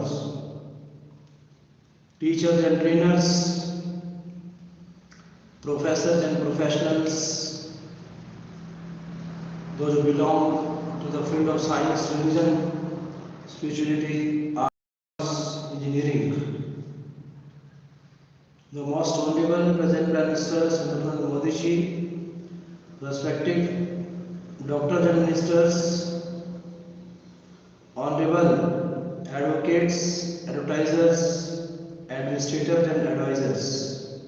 entrepreneurs, teachers and trainers, professors and professionals, those who belong to the field of science, religion, spirituality, arts, engineering. The most honorable present Prime Minister, SinghModiShah, respected doctors and ministers, honorable advocates, advertisers, administrators and advisors,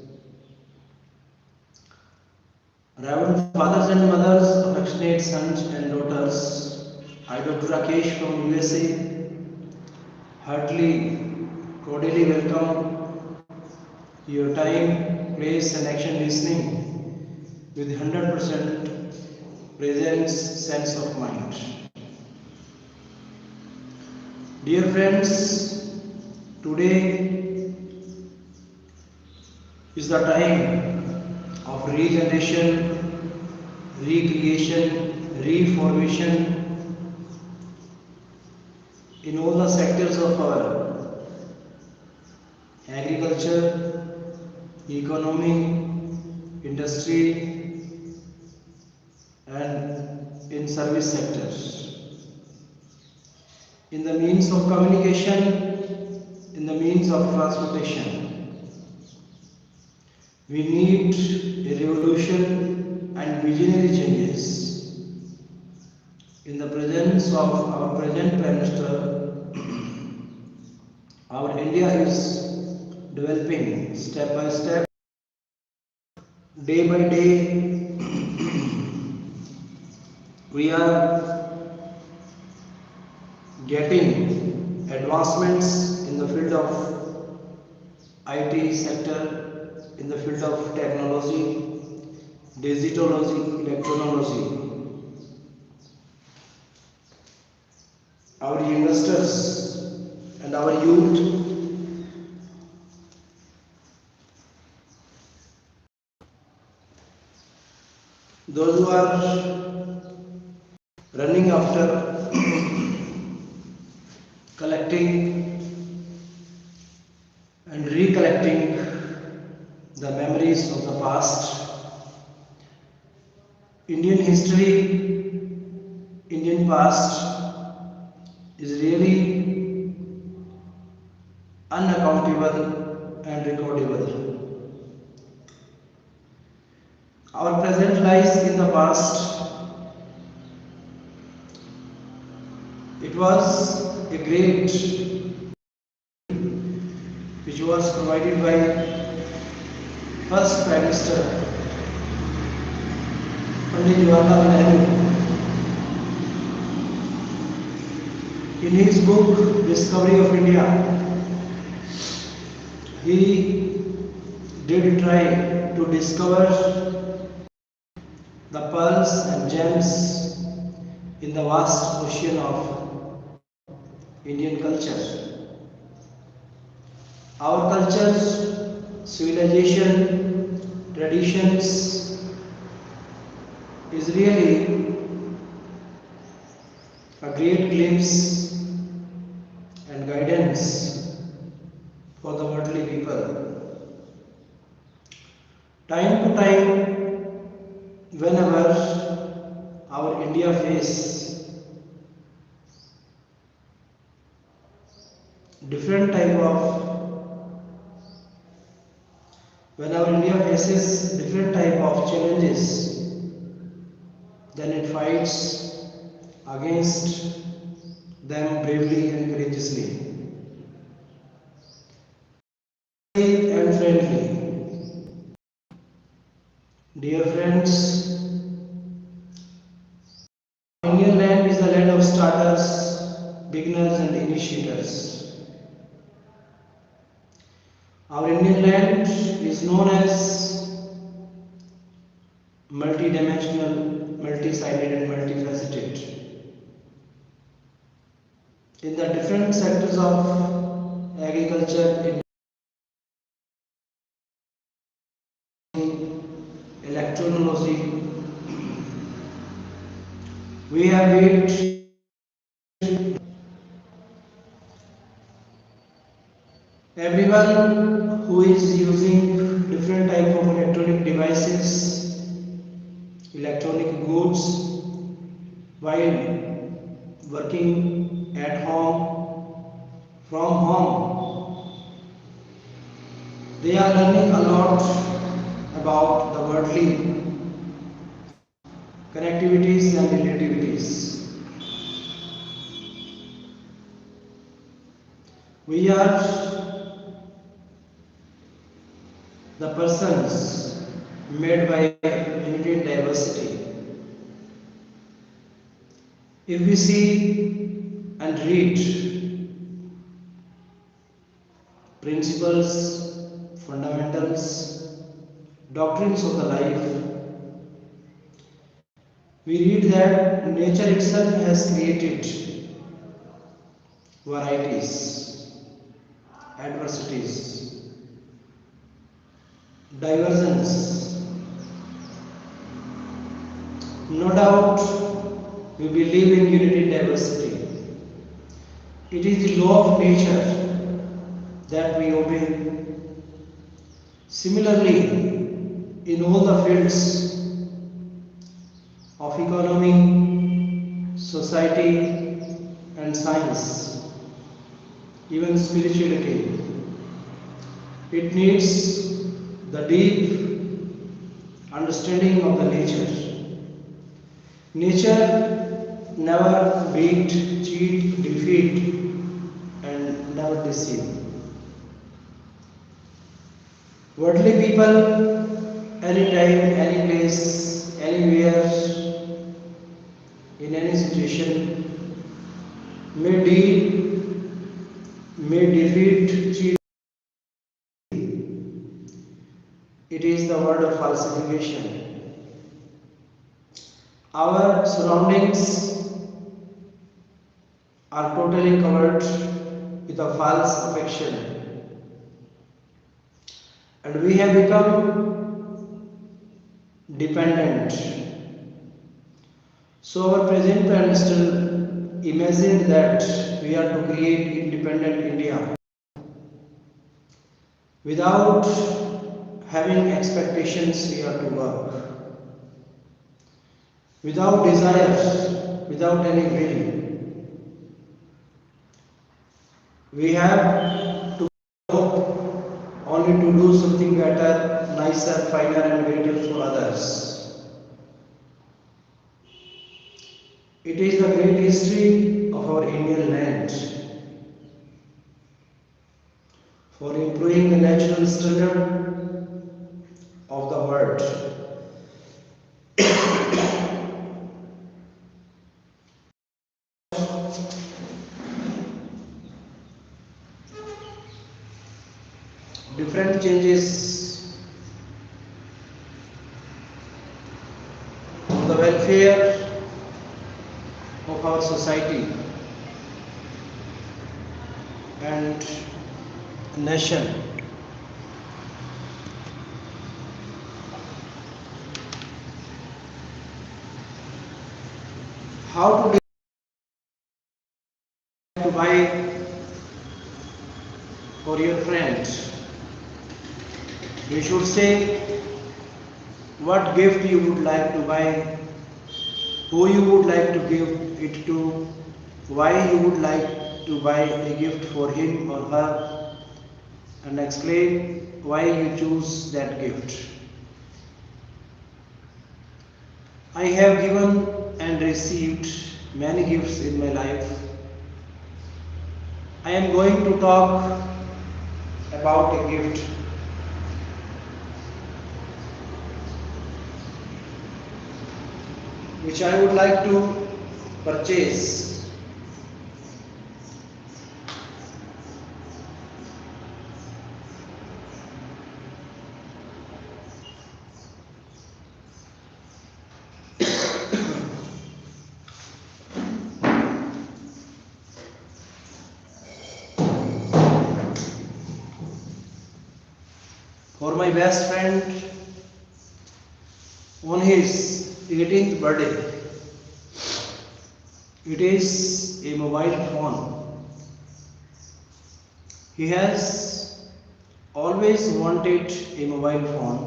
reverend fathers and mothers, affectionate sons and daughters, I, Dr. Rakesh from USA, heartily, cordially welcome your time, place and action listening with 100% presence, sense of mind. Dear friends, today is the time of regeneration, recreation, reformation in all the sectors of our agriculture, economy, industry and in service sectors. In the means of communication, in the means of transportation. We need a revolution and visionary changes. In the presence of our present Prime Minister, our India is developing step by step, day by day. We are getting advancements in the field of IT sector, in the field of technology, digitology, electronology. Our youngsters and our youth those who are running after collecting and recollecting the memories of the past. Indian history, Indian past is really unaccountable and recordable. Our present lies in the past. It was a great which was provided by first Prime Minister Fr.Dr.RK. In his book Discovery of India, he did try to discover the pearls and gems in the vast ocean of Indian culture. Our culture, civilization, traditions is really a great glimpse and guidance for the worldly people. Time to time, whenever our India faces different type of challenges, then it fights against them bravely and courageously and friendly. Dear friends, Indian land is the land of starters, beginners and initiators. Our Indian land is known as multidimensional, multi-sided and multifaceted. In the different sectors of agriculture, electronology, we have made Everyone who is using different type of electronic devices, electronic goods while working at home, from home, they are learning a lot about the worldly connectivities and relativities. We are the persons made by unity and diversity. If we see and read principles, fundamentals, doctrines of the life, we read that nature itself has created varieties, adversities, divergence. No doubt we believe in unity and diversity. It is the law of nature that we obey. Similarly, in all the fields of economy, society, and science, even spirituality, it needs the deep understanding of the nature. Nature never beat, cheat, defeat, and never deceive. Worldly people, anytime, any place, anywhere, in any situation, may deal, may defeat, cheat. It is the word of falsification. Our surroundings are totally covered with a false affection, and we have become dependent. So our present prime minister imagined that we are to create independent India without having expectations. We are to work without desire, without any will. We have to hope only to do something better, nicer, finer, and greater for others. It is the great history of our Indian land for improving the natural standard of the world. Different changes for the welfare of our society and nation. How to buy for your friend? You should say what gift you would like to buy, who you would like to give it to, why you would like to buy a gift for him or her, and explain why you choose that gift. I have given and received many gifts in my life. I am going to talk about a gift which I would like to purchase. For my best friend on his 18th birthday. It is a mobile phone. He has always wanted a mobile phone,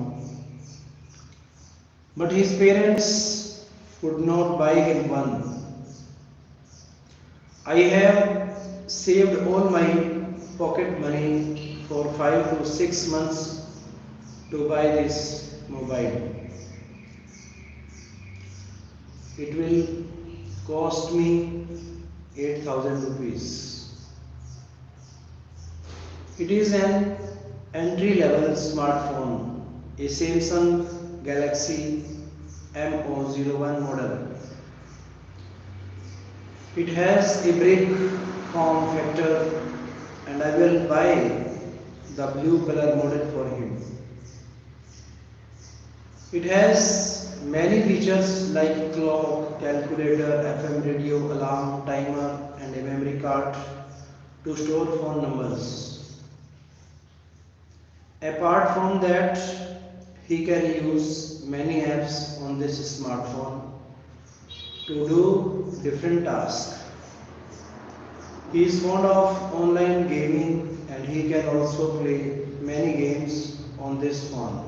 but his parents could not buy him one. I have saved all my pocket money for 5 to 6 months to buy this mobile. It will cost me 8,000 rupees. It is an entry-level smartphone, a Samsung Galaxy M001 model. It has a brick form factor and I will buy the blue color model for him. It has many features like clock, calculator, FM radio, alarm, timer and a memory card to store phone numbers. Apart from that, he can use many apps on this smartphone to do different tasks. He is fond of online gaming and he can also play many games on this phone.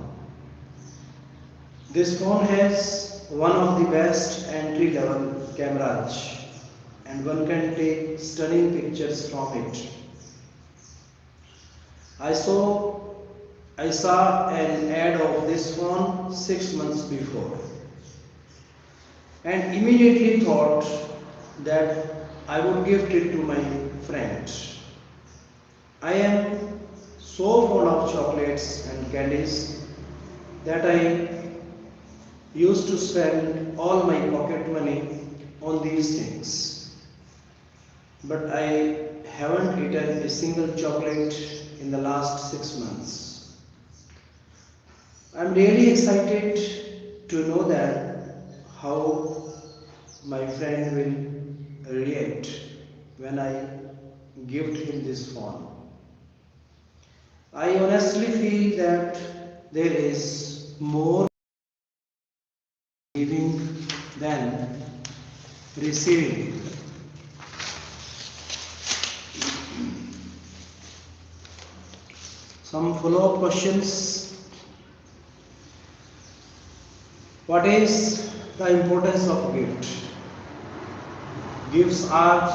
This phone has one of the best entry-level cameras and one can take stunning pictures from it. I saw an ad of this phone 6 months before and immediately thought that I would gift it to my friend. I am so fond of chocolates and candies that I used to spend all my pocket money on these things. But I haven't eaten a single chocolate in the last 6 months. I'm really excited to know that how my friend will react when I gift him this phone. I honestly feel that there is more giving than receiving. Some follow-up questions. What is the importance of gift? Gifts are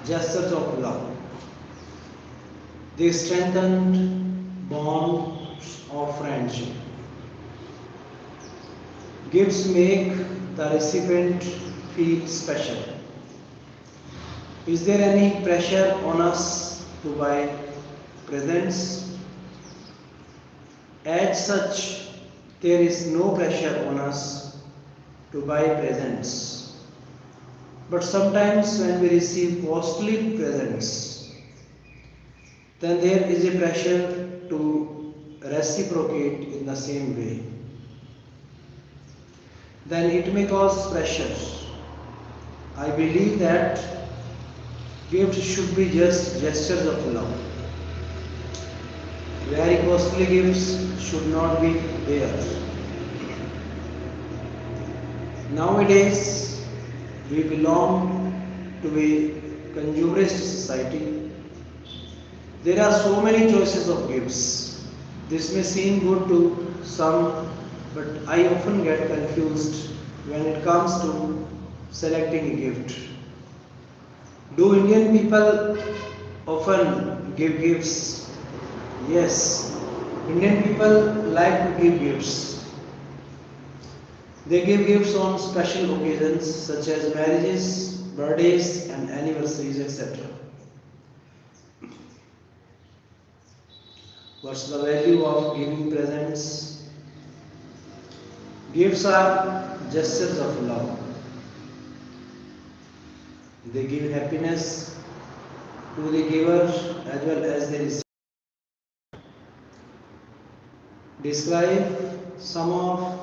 gestures of love. They strengthen bonds of friendship. Gifts make the recipient feel special. Is there any pressure on us to buy presents? As such, there is no pressure on us to buy presents. But sometimes when we receive costly presents, then there is a pressure to reciprocate in the same way. Then it may cause pressure. I believe that gifts should be just gestures of love. Very costly gifts should not be there. Nowadays, we belong to a consumerist society. There are so many choices of gifts. This may seem good to some, but I often get confused when it comes to selecting a gift. Do Indian people often give gifts? Yes, Indian people like to give gifts. They give gifts on special occasions such as marriages, birthdays and anniversaries, etc. What's the value of giving presents? Gifts are gestures of love. They give happiness to the giver as well as the receiver. Describe some of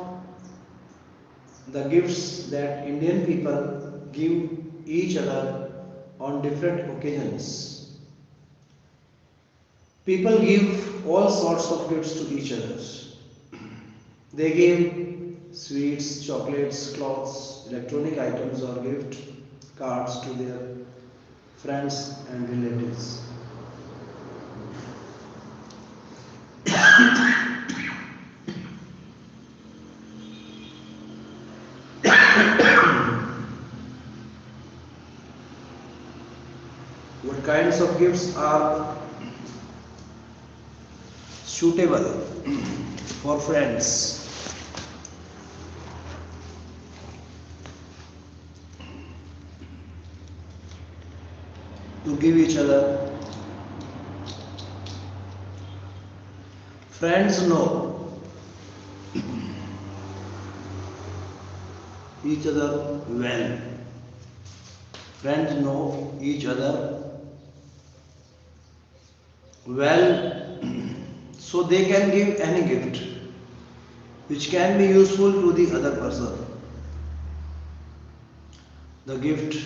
the gifts that Indian people give each other on different occasions. People give all sorts of gifts to each other. They give sweets, chocolates, clothes, electronic items or gift cards to their friends and relatives. kinds of gifts are suitable for friends? To give each other. Friends know each other well. Friends know each other well, so they can give any gift which can be useful to the other person. The gift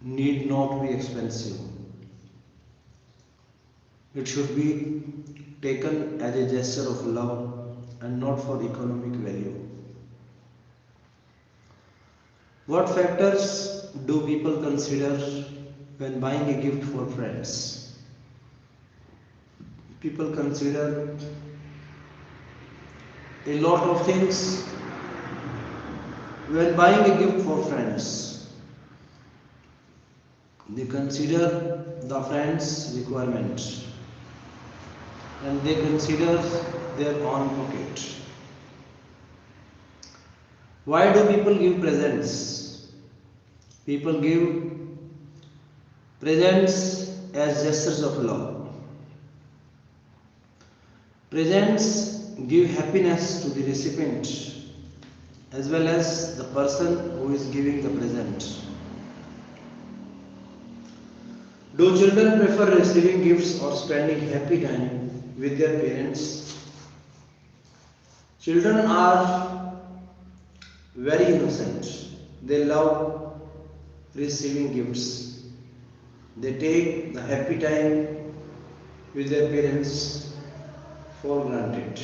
need not be expensive. It should be taken as a gesture of love and not for economic value. What factors do people consider when buying a gift for friends? People consider a lot of things when buying a gift for friends. They consider the friend's requirement and they consider their own pocket. Why do people give presents? People give presents as gestures of love. Presents give happiness to the recipient as well as the person who is giving the present. Do children prefer receiving gifts or spending happy time with their parents? Children are very innocent. They love receiving gifts. They take the happy time with their parents for granted.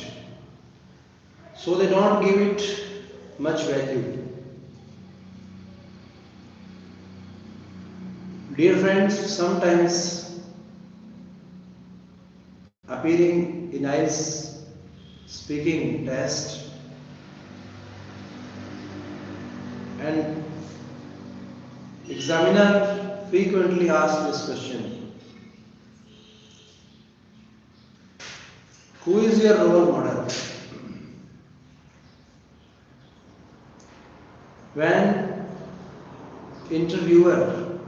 So they don't give it much value. Dear friends, sometimes appearing in IELTS speaking test and examiner frequently asks this question: who is your role model? When interviewer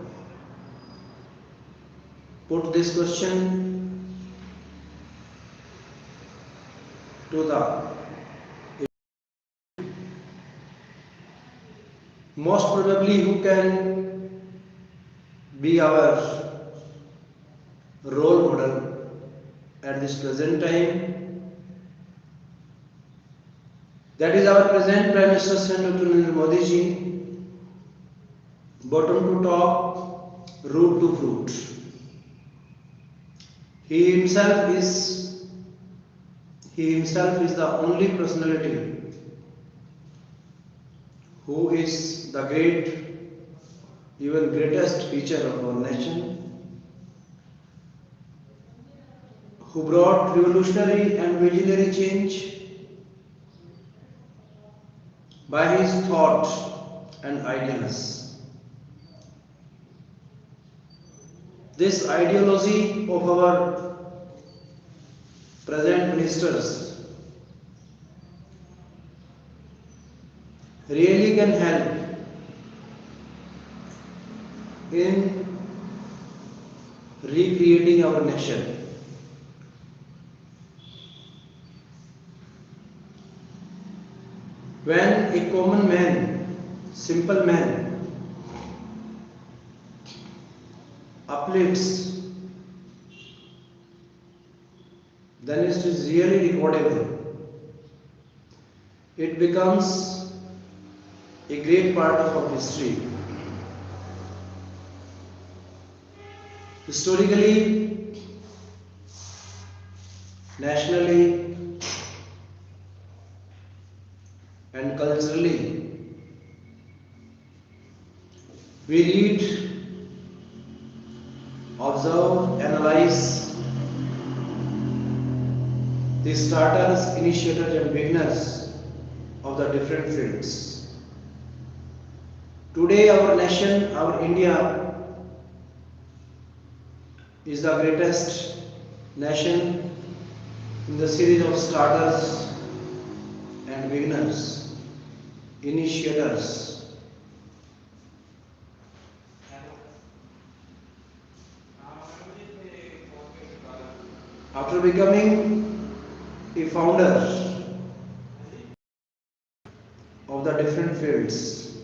put this question to the most probably who can be our role model at this present time, that is our present Prime Minister Sri Modi ji, bottom to top, root to fruit. He himself is the only personality who is the great, even greatest feature of our nation, who brought revolutionary and visionary change by his thought and ideas. This ideology of our present ministers really can help in recreating our nation. When a common man, simple man, uplifts, then it is really recordable. It becomes a great part of our history. Historically, nationally, and culturally, we read, observe, analyze the starters, initiators and beginners of the different fields. Today our nation, our India, is the greatest nation in the series of starters and beginners, initiators. After becoming a founder of the different fields,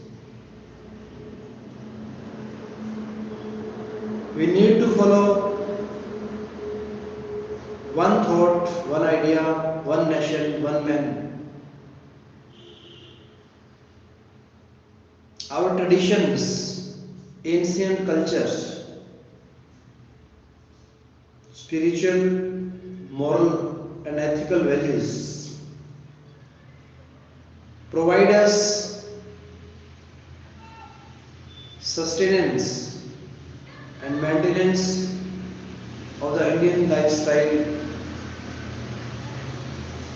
we need to follow one thought, one idea, one nation, one man. Our traditions, ancient cultures, spiritual, moral and ethical values provide us sustenance and maintenance of the Indian lifestyle.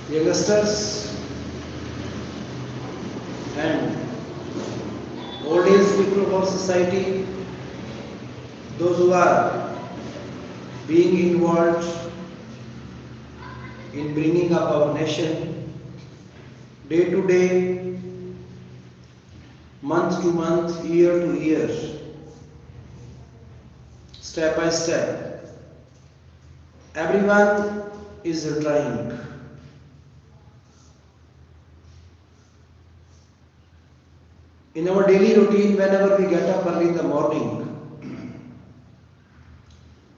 Youngsters and old age people of our society, those who are being involved in bringing up our nation day to day, month to month, year to year, step by step. Everyone is trying. In our daily routine, whenever we get up early in the morning,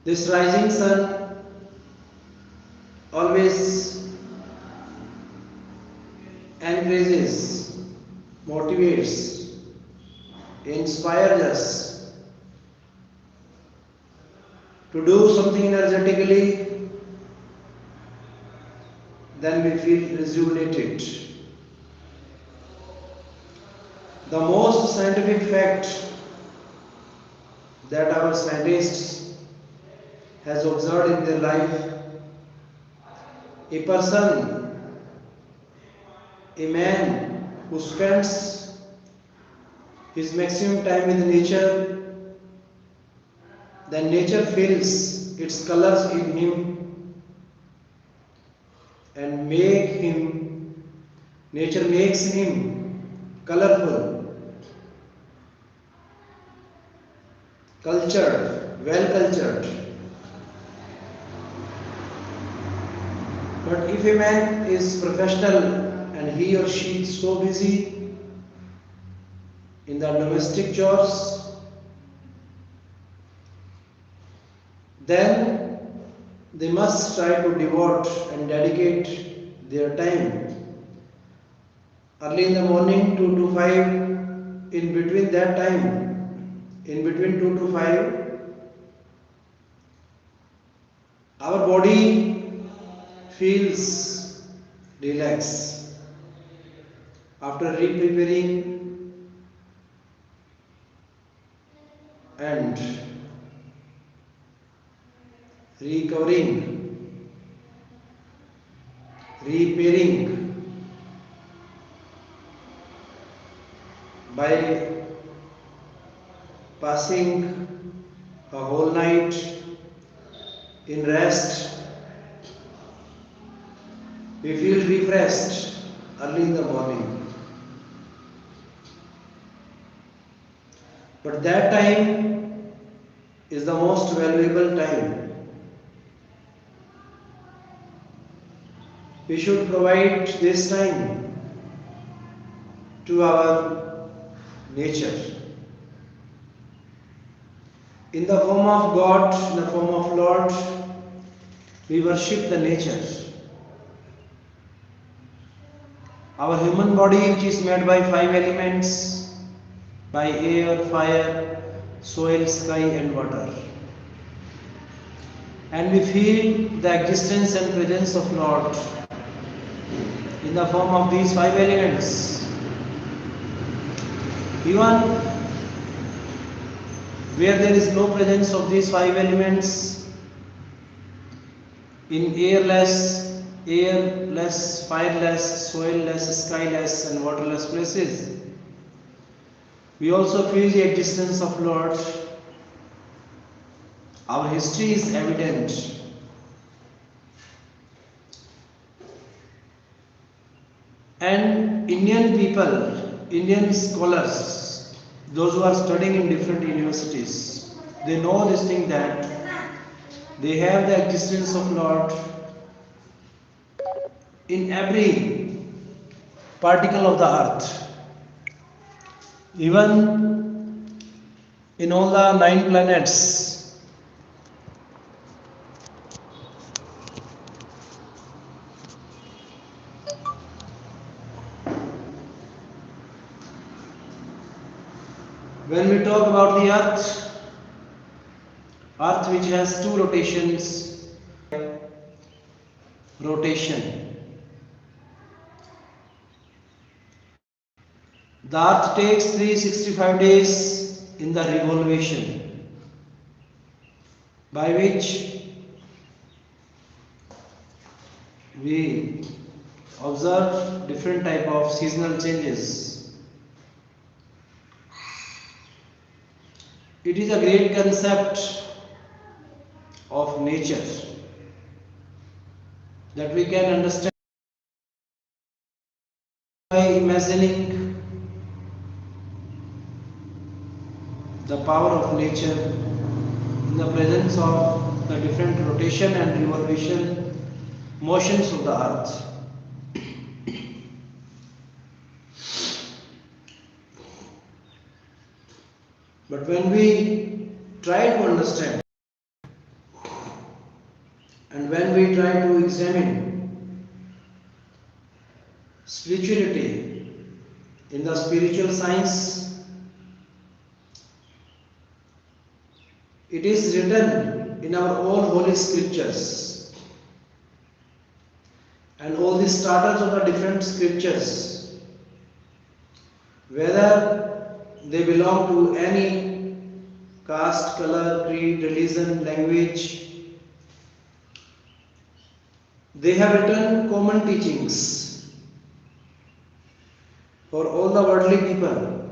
this rising sun always encourages, motivates, inspires us to do something energetically, then we feel rejuvenated. The most scientific fact that our scientists has observed in their life, a person, a man who spends his maximum time with nature, then nature feels its colors in him and nature makes him colorful, cultured, well cultured. But if a man is professional and he or she is so busy in the domestic chores, then they must try to devote and dedicate their time early in the morning 2 to 5. In between that time, in between 2 to 5, our body feels relaxed after re-preparing and recovering, repairing by passing a whole night in rest. We feel refreshed early in the morning. But that time is the most valuable time. We should provide this time to our nature. In the form of God, in the form of Lord, we worship the nature. Our human body, which is made by 5 elements, by air, fire, soil, sky and water. And we feel the existence and presence of Lord in the form of these 5 elements. Even where there is no presence of these 5 elements, in airless, fireless, soilless, skyless and waterless places, we also feel the existence of Lord. Our history is evident. And Indian people, Indian scholars, those who are studying in different universities, they know this thing that they have the existence of Lord in every particle of the earth, even in all the 9 planets. When we talk about the earth which has 2 rotation. The earth takes 365 days in the revolution, by which we observe different type of seasonal changes. It is a great concept of nature that we can understand by imagining the power of nature in the presence of the different rotation and revolution motions of the earth. But when we try to understand and when we try to examine spirituality in the spiritual science, it is written in our own holy scriptures, and all the starters of the different scriptures, whether they belong to any caste, color, creed, religion, language, they have written common teachings for all the worldly people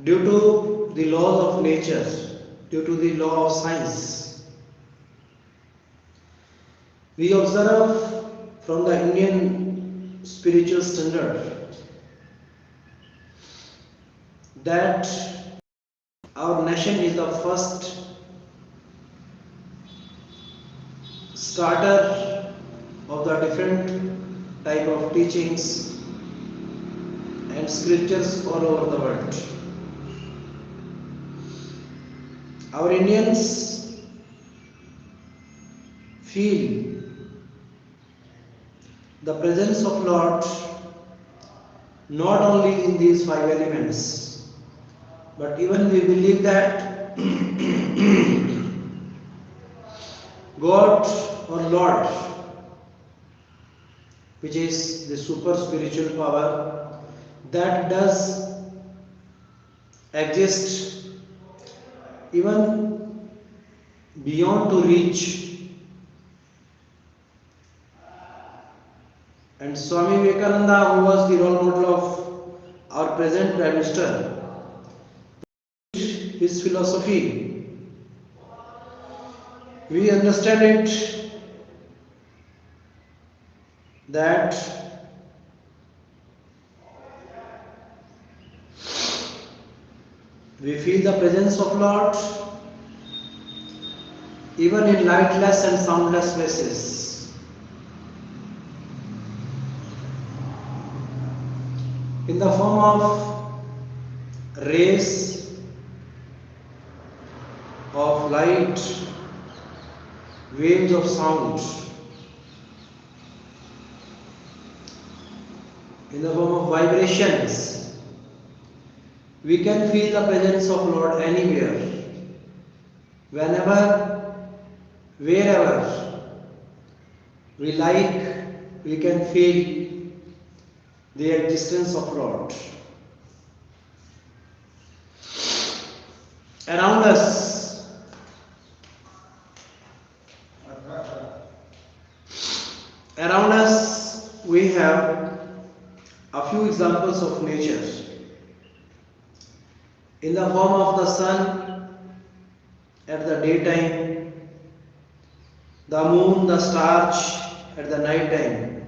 due to the laws of nature, due to the law of science. We observe from the Indian spiritual standard that our nation is the first starter of the different type of teachings and scriptures all over the world. Our Indians feel the presence of Lord not only in these 5 elements, but even we believe that God or Lord, which is the super spiritual power that does exist even beyond to reach. And Swami Vivekananda, who was the role model of our present Prime Minister, his philosophy, we understand it that we feel the presence of Lord even in lightless and soundless places. In the form of rays of light, waves of sound, in the form of vibrations, we can feel the presence of Lord anywhere, whenever, wherever we like, we can feel the existence of Lord. Around us, we have a few examples of nature. in the form of the sun at the daytime, the moon, the stars at the night time,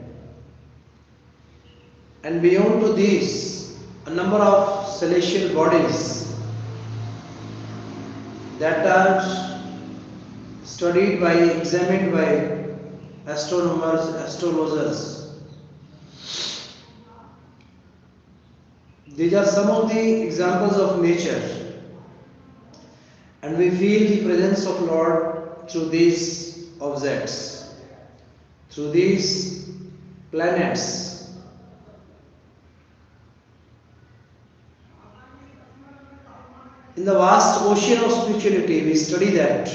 and beyond to these, a number of celestial bodies that are studied by, examined by astronomers, astrologers. These are some of the examples of nature, and we feel the presence of Lord through these objects, through these planets. In the vast ocean of spirituality, we study that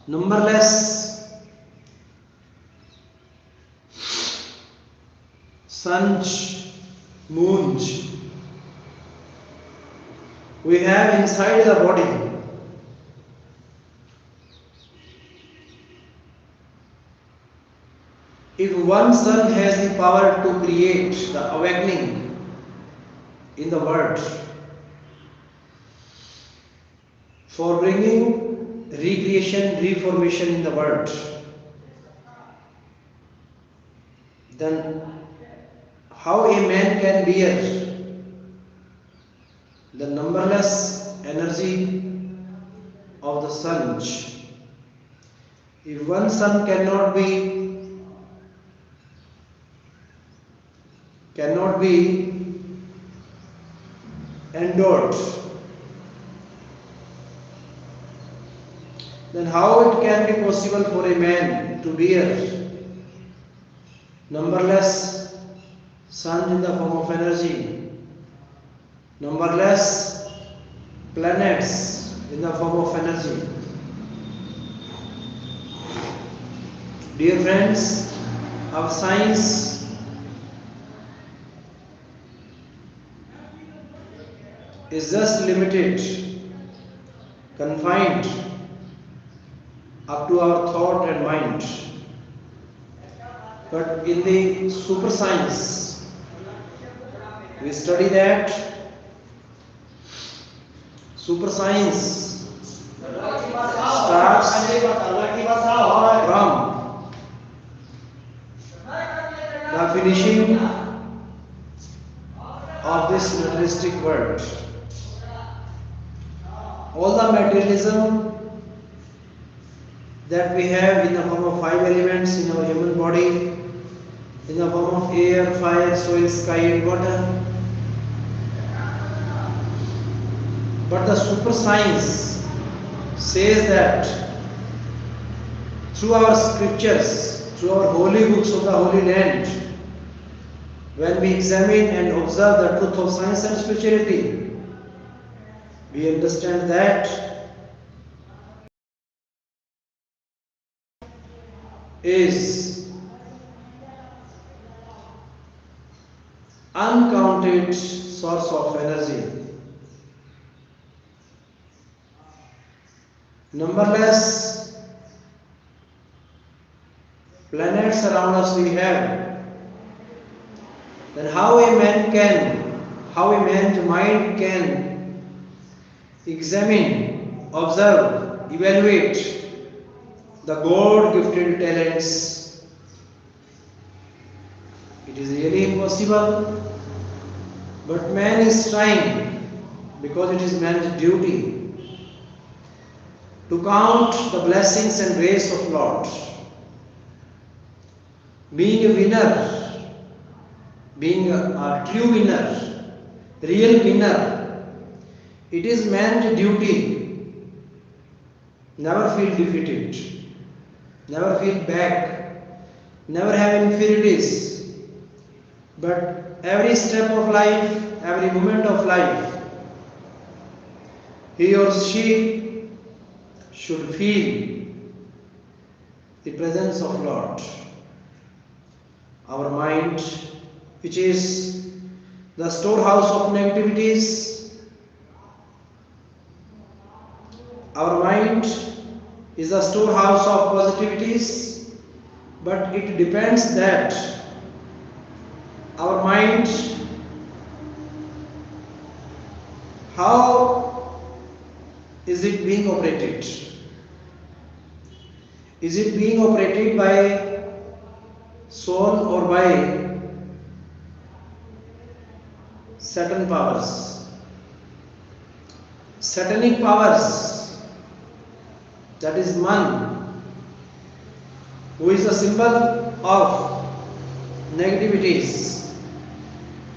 numberless suns, moons we have inside the body. If one sun has the power to create the awakening in the world, for bringing recreation, reformation in the world, then how a man can bear the numberless energy of the sun? If one sun cannot be endured, then how it can be possible for a man to bear numberless suns in the form of energy, numberless planets in the form of energy? Dear friends, our science is just limited, confined up to our thought and mind. But in the super science, we study that super science starts from the finishing of this materialistic world. All the materialism that we have in the form of 5 elements in our human body, in the form of air, fire, soil, sky and water. But the super science says that through our scriptures, through our holy books of the Holy Land, when we examine and observe the truth of science and spirituality, we understand that is uncounted source of energy. Numberless planets around us we have. Then how a man's mind can examine, observe, evaluate the God-gifted talents? It is really impossible, but man is trying, because it is man's duty to count the blessings and grace of Lord. Being a winner, being a true winner, real winner, it is man's duty. Never feel defeated, never feel back, never have inferiorities, but every step of life, every moment of life, he or she should feel the presence of Lord. Our mind, which is the storehouse of negativities, our mind is the storehouse of positivities, but it depends that our mind how is it being operated? Is it being operated by soul or by Saturn powers? Satanic powers, that is man, who is a symbol of negativities,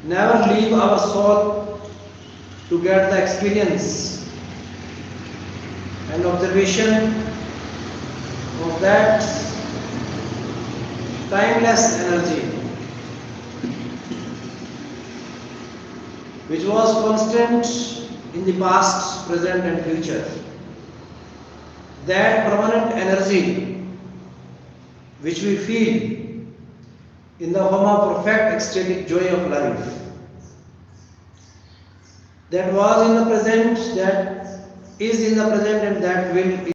never leave our soul to get the experience and observation of that timeless energy which was constant in the past, present and future. That permanent energy which we feel in the form of perfect ecstatic joy of life, that was in the present, that is in the present, and that will